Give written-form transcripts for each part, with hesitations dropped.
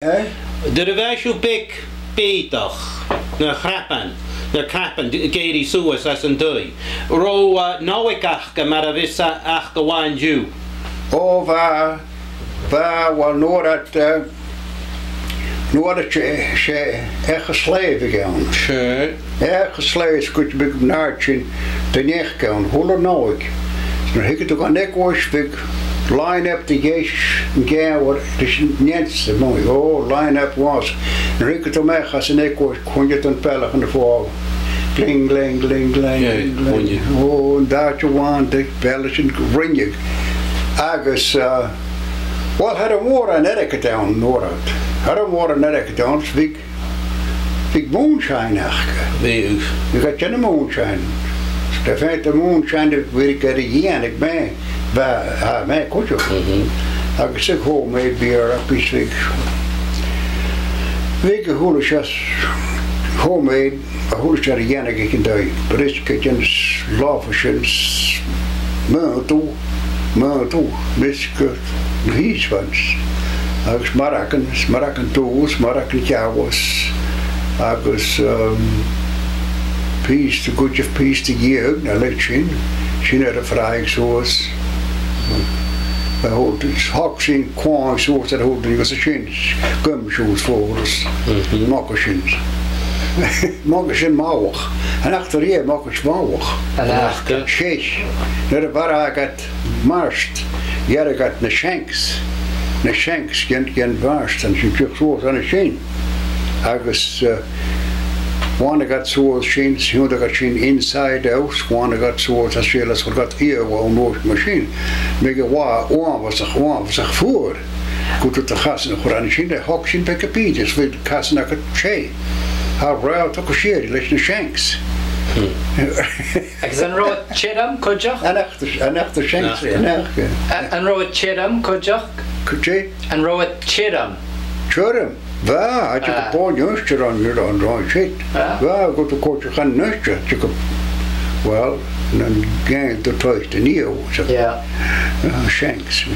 De revisio big beidach, na chrapan, geiri suas as yn dwy. Ro nawig achga mar a visa achga wan ju. O va wel nooit she gesleven gaan. Sure. Gesleven goed big naartje de nech gaan. Hoe nooit. Dan heb ik toch aan nek was big line up the gees gaan wat dus niet mooi. Oh line up was. Dan heb ik toch mee als een nek was kon je dan pellen in de voor. Kling kling kling kling kling. Oh daar je want de pellen ringen. Agus well had a war an etiquette down north. Had a war an etiquette down big moonshine achke. You got the moonshine. De feite moonshine wil ik er hier ik ben. Bij mij koetje. Agus ik hoor mee beer op is week hoelisches homemade hoelisch er hier ik in de brisketjes lafjes toe biscuit hieswans agus maracan toes maracan jawas agus peace to good of peace to give na lechin sin er a fraig soos hold het hoxing kwang soos dat hold die was a chins gumshoes voor us moccasins moccassin mawch en achter hier moccas mawch Alaska. Sheesh naar de baragat marst jaragat na shanks gen barst en je soos aan a shin agus one got soos shins you got shin inside out one got soos as she las got here well no machine mega was a voor goed te gassen gewoon shin de hok shin pekapidjes with kassen na che how real to share les na shanks Agus an road Chidam Kujach? An echter shanks An road Chidam Kujach? Kujach? An road Chidam? Chidam? Va, had je kapot nuster aan hier aan rood shit. Va, goed de kortje gaan nuster. Well, dan ging de tweede nieuw. Ja. Shanks.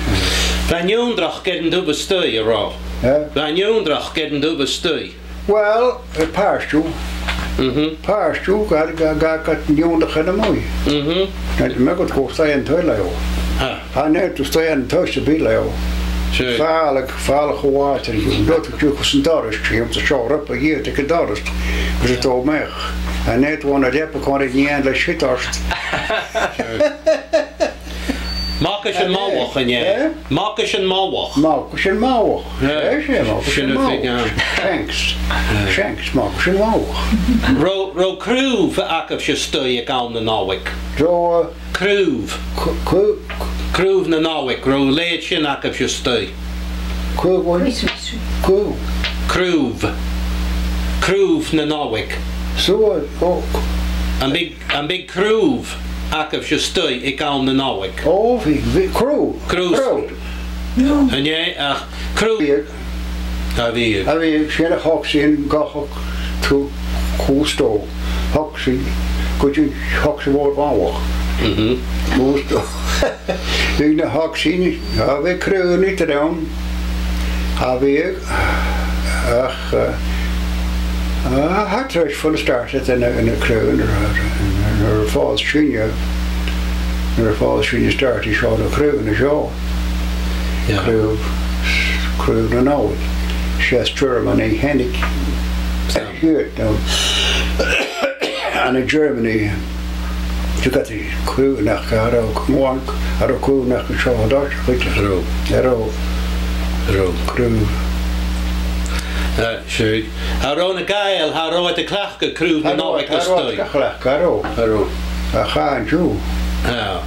Van jondrach gedden du bestuur, Rob. Van jondrach gedden du bestuur. Well, het paarstoe. Paarstoe, gaat jondrach gedden mooi. En me goed kost hij een tuileo. Hij net dus hij een tussen bileo. Vaarlijk water. Dat ik je gesendarist. Je hebt de show op hier te gedarist. Dus het al mij. En net wanneer de heb kon ik niet eindelijk schittast. Makkish en mawach en je. Makkish en mawach. Makkish en mawach. Shanks, makkish en mawach. Ro cruv akaf je stuur ik aan de nawik. Zo Cruv. Cruv na nawik. Ro leedje akaf je stuur. Cruv na nawik. Zo Een big cruv akaf je stuur ik aan de nawik. Oh, crew. En jij cruv. Hij schijnt hoxie en gachok toe koesto. Hoxie. Goed je hoxie wordt mawach. Koesto. Ik de hoxie. Heb ik crew niet gedaan. Heb ik. Hartrecht voor de start in de crew in de vals junior. In de vals junior start die show de crew in de show. Crew de nou. Chess Germany Hennig. Here now. And in Germany. You got the crew nach Garo Kmonk. Haro crew nach de show Dutch. Ro crew. Sure. Haro na gael, haro at de klachke cruv na nawik na stuur. Haro. Ga en Joe. Ja.